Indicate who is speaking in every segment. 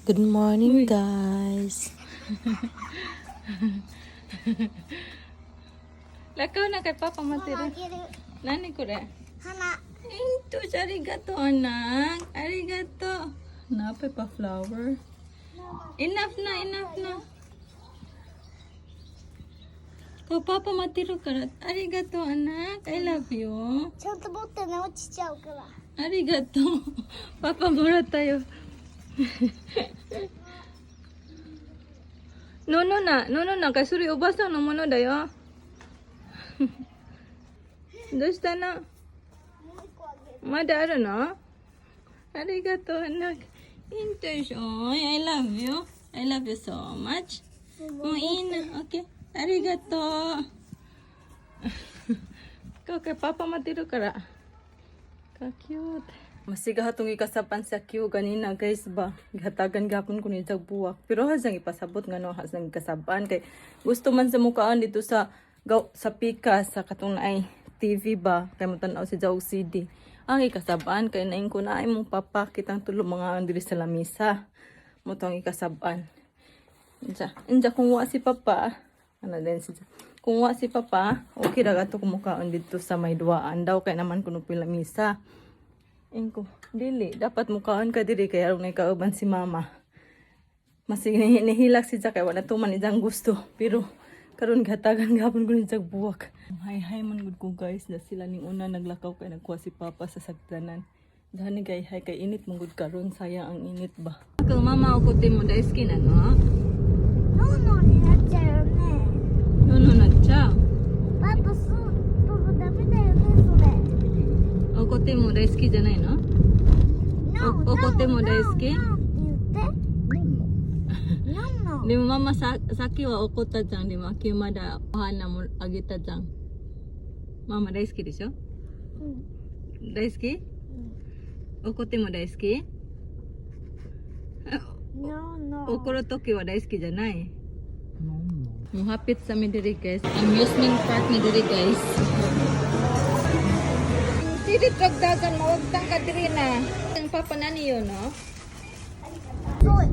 Speaker 1: Good morning, guys.
Speaker 2: Lakaw na kay Papa Matira.
Speaker 3: あげる
Speaker 2: Nani ko re?
Speaker 3: 花
Speaker 2: Ito, arigato anak. Arigato. Napay pa flower. Enough na. Kau Papa Matira karat. Arigato anak. I love you.
Speaker 3: ちゃんと持ってね落ちちゃうから
Speaker 2: Arigato. Papa mura tayo. No, kay suri ubasa no mono da yo. どうしたの?
Speaker 3: もう一個あげる
Speaker 2: まだあるの? ありがとうanak. Intoy, I love you. I love you so much. もういいな. Okay. ありがとう. Ikaw kay Papa Matiro kara. Ka-cute. Masiga hatong ikasapan sa Q ganina guys ba. Gihatagan gapon ko ni buwak. Pero hasang ipasabot nga no hasang ikasaban kay gusto man sa mukaan dito sa pika sa katong ay TV ba kay mo tan-aw si Jaw CD. Ang ikasaban kay naing ko na ay mong papa kitang tulo mga diri sa lamisa. Mo tong ikasaban. Inja kung wa si papa, ano din si kung wa si papa, okay ra gato kumukaon dito sa may duaan daw kay naman kuno pila misa. Ingko, dili dapat mukaon ka diri kay aron kauban si mama. Masig nihilak si Jack kay wala tuman ijang gusto pero karon gatagan gapon ko ni Jag buwak. Hi man gud ko guys da sila ning una naglakaw kay nagkuha si papa sa sagdanan. Gani kay hay kay init man gud karon sayang ang init ba. Kang mama ko mo da skin ano?
Speaker 3: ノーノーになっちゃうよね
Speaker 2: No na cha.
Speaker 3: パパダメだよねそれ
Speaker 2: Okote mo da skin じゃないの?
Speaker 3: ノー
Speaker 2: Okote mo da skin?
Speaker 3: ノーノー
Speaker 2: Di mo mama saki wa okota jang di mo akimada ohana mo agita jang. Mama daisuki desho? 大好き? Okote mo 大好き?
Speaker 3: ノーノー
Speaker 2: Okoro toki wa 大好きじゃない? Muhapit sa mi diri guys. Amusement park ni diri guys. Diri kagdagan mawagtang ka diri na. Ang papa nani yun no?
Speaker 3: そう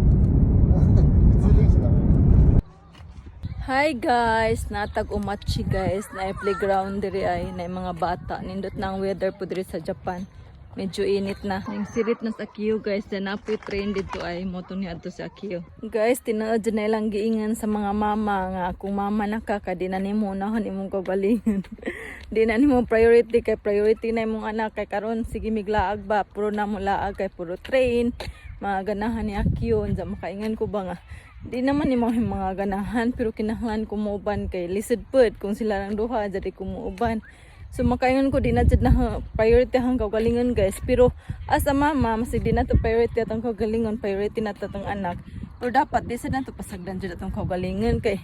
Speaker 2: Hi guys, natag umachi guys na playground diri ay na mga bata nindot na ang weather po diri sa Japan. Medyo init na. Ning sirit na sa Akio guys, na napoy train dito ay moto ni adto sa Akio. Guys, tinuod na ilang giingan sa mga mama nga kung mama nakaka di na nimo unahon imong kagalingan. Di na nimo priority kay priority na imong anak kay karon sige miglaag ba puro na mo laag kay puro train. Mga ganahan ni Akio unsa makaingan ko ba nga di naman ni mga ganahan pero kinahanglan ko muuban kay lisod pud kung sila lang duha jadi ko muuban. So makaingon ko di na jud na priority hang kaugalingon guys pero as a mama mas di na to priority atong kaugalingon priority na to atong anak. Pero dapat di sad na to pasagdan jud atong kaugalingon kay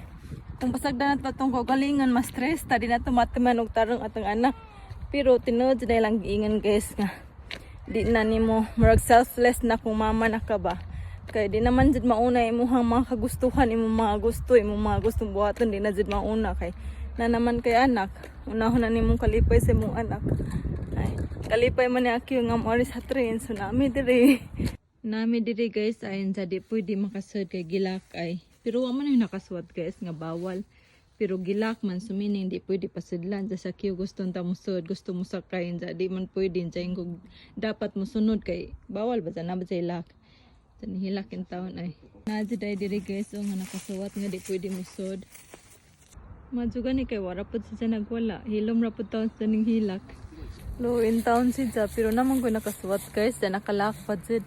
Speaker 2: kung pasagdan na to atong kaugalingon mas stress ta di na to matiman og tarong atong anak. Pero tinuod jud na lang giingon guys nga di na nimo murag selfless na kung mama na ka ba. Kay di naman jud mauna imong mga kagustuhan imong mga gustong buhaton di na jud mauna kay na naman kay anak unahon na nimong kalipay sa imong anak ay kalipay man ni Akio nga moari sa train so nami diri guys ay jadi pwede makasud kay gilak ay pero wa man yung nakasuwat guys nga bawal pero gilak man sumining di pwede pasudlan sa Akio gusto ta musud gusto mo sakay jadi man pwede jay kung dapat mosunod kay bawal ba na ba sa ilak. Hilak yung taon ay. Najiday diri guys o nga nakasuwat nga di pwede musod. Madjuga ni kay warapod siya nagwala. Hilom rapod taon sa ning hilak. Low in town siya pero naman ko nakasuwat guys. Na nakalakpad siya.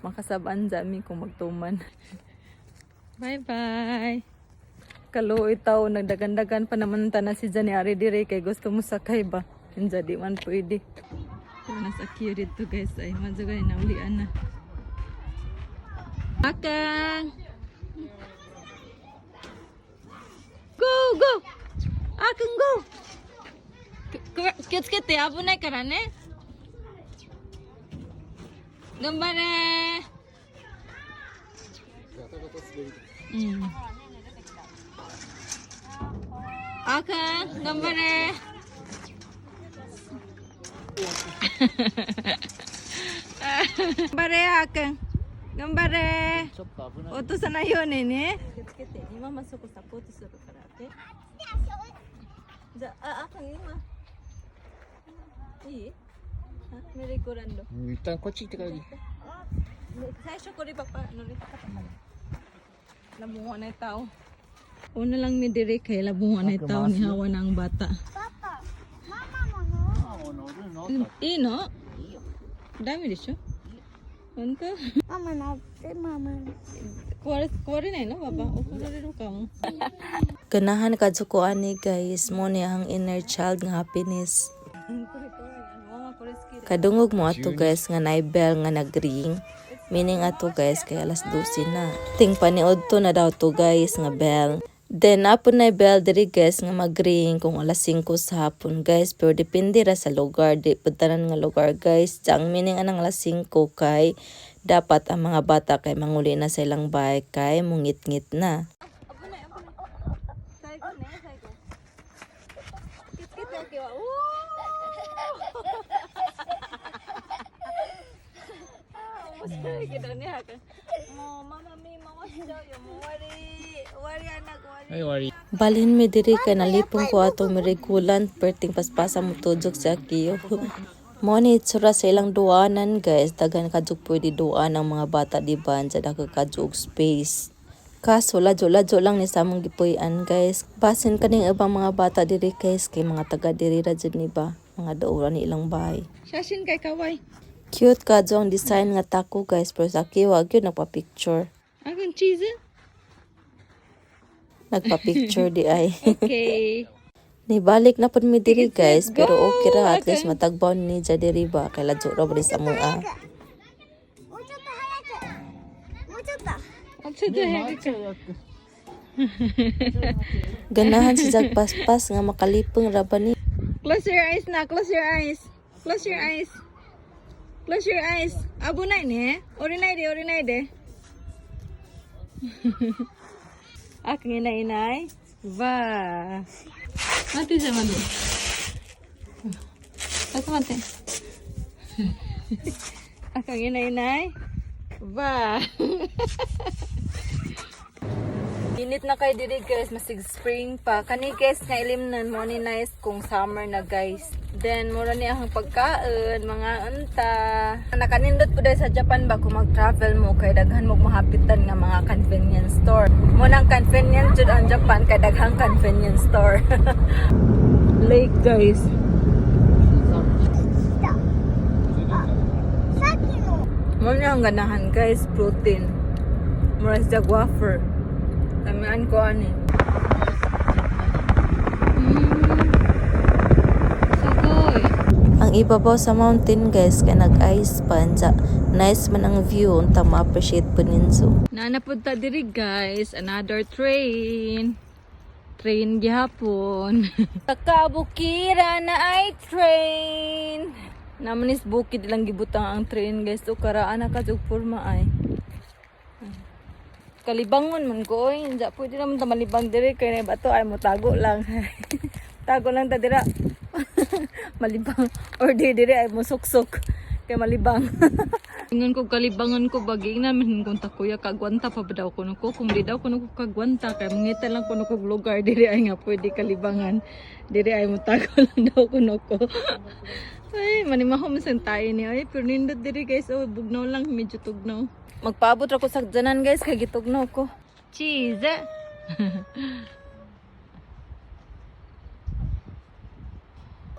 Speaker 2: Makasabaan jami kung magtuman. Bye bye. Kaluoy taon nagdagan-dagan pa naman tanan si ni ari diri kay gusto mo sakay ba. Hindi di man pwede. Pero nasa Akio dito guys ay madjuga ni naulian na. Akang go Akang go Kitsukete abunai kara ne Gambare Akang gambare Gambare Akang Gambare. Oto sa na yun eh. Kit-kit eh. Ima masuk sa puto sa karate. Akang ima. Iyi. Ha, mere kurando.
Speaker 4: 一旦こっち行ってからでいい。
Speaker 2: Sa ko rin labungan na tao. Una lang mi dire kay labungan na tao ni hawa ng bata.
Speaker 3: Papa, mama mo no.
Speaker 2: Ino? Dami di siya. Anta?
Speaker 3: Mama no. Mama.
Speaker 2: Kuwari na no, baba? O kuwari rin ka mo.
Speaker 1: Ganahan kadto ko ani guys, mo ni ang inner child nga happiness. Kadungog mo ato guys nga naay bell nga nagring. Meaning ato guys kay alas 12 na. Ting paniod to na daw to guys nga bell. Then apon na bell diri guys nga magring kung alas 5 sa hapon guys. Pero depende ra sa lugar. Di putanan nga lugar guys. Ang meaning anang alas 5 kay dapat ang mga bata kay manguli na sa ilang bahay kay mungit-ngit na.
Speaker 4: はい、終わり。
Speaker 1: Balhin mi diri kay nalipong ko atong mirigulan perting paspasa mo tudok sa akiyo. Mo ni itsura sa ilang duanan guys, daghan kadjug pwede duan ang mga bata di ba sa daghan kadjug space. Kaso ladyo lang ni sa among gipuy-an guys. Basin kaning ibang mga bata diri guys kay mga taga diri ra jud ni ba, mga daura ni ilang bahay.
Speaker 2: Shashin kay kaway.
Speaker 1: Cute kadyo ang design nga tako guys, pero sa akiyo wag yun nagpa-picture.
Speaker 2: Akong cheese.
Speaker 1: Nagpa-picture di ay.
Speaker 2: Okay.
Speaker 1: Nibalik na pud mi diri guys, pero okay ra at least matagbaw ni ja diri ba kay ladyo ra bris amo ah.
Speaker 3: もうちょっと早く。もうちょっと。
Speaker 1: Ganahan si Jag paspas nga makalipong ra ba ni.
Speaker 2: Close your eyes na. Close your eyes. Close your eyes. Close your eyes. Abu na ni. Orinay de. Aking inay. Va. Mati sa mati. Asa mati. Aking inay. Va. Init na kay diri guys, masig spring pa. Kani guys nga ilimnan mo ni nice kung summer na guys. Then mura ni ang pagkaon, mga unta. Nakanindot po dahil sa Japan ba kung mag-travel mo kay daghan mo mahapitan nga mga convenience store. Mo nang convenience jud ang Japan kay daghang convenience store. Lake guys.
Speaker 3: さっきの。
Speaker 2: Mo niya ang ganahan guys, protein. Mura sa wafer. Tamian ko ani. Sagoy.
Speaker 1: Ang ibabaw sa mountain guys kay nag-ice panza. Nice man ang view unta ma-appreciate po ninyo.
Speaker 2: Nanapunta diri guys, another train. Train gihapon. Sa kabukiran na ay train. Namanis bukid lang gibutang ang train guys. O karaan na kasug forma ay. Kalibangon man ko oy. Hindi pwede naman ta malibang diri kay na bato ay mo tago lang. Tago lang ta dira. Malibang or diri ay mo suksok kay malibang. Ingon ko kalibangon ko baging namin kung takuya kagwanta pa ba daw kuno ko kung di daw kuno ko kagwanta kay mangita lang kuno ko lugar diri ay nga pwede kalibangan. Diri ay mo tago lang daw kuno ko. Ay, manimahom sen tayo ni ay pero nindot diri guys oh bugnaw lang medyo tugnaw. Magpaabot ra ko sa danan guys kay gitugnaw ko. Cheese.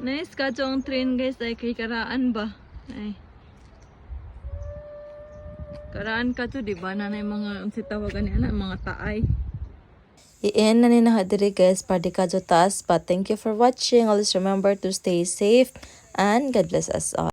Speaker 2: Nice ka ang train guys ay kay karaan ba? Ay. Karaan ka to di ba na mga unsa tawagan niya mga taay.
Speaker 1: I-end na ni na diri guys para di kadyo taas pa. Thank you for watching. Always remember to stay safe and God bless us all.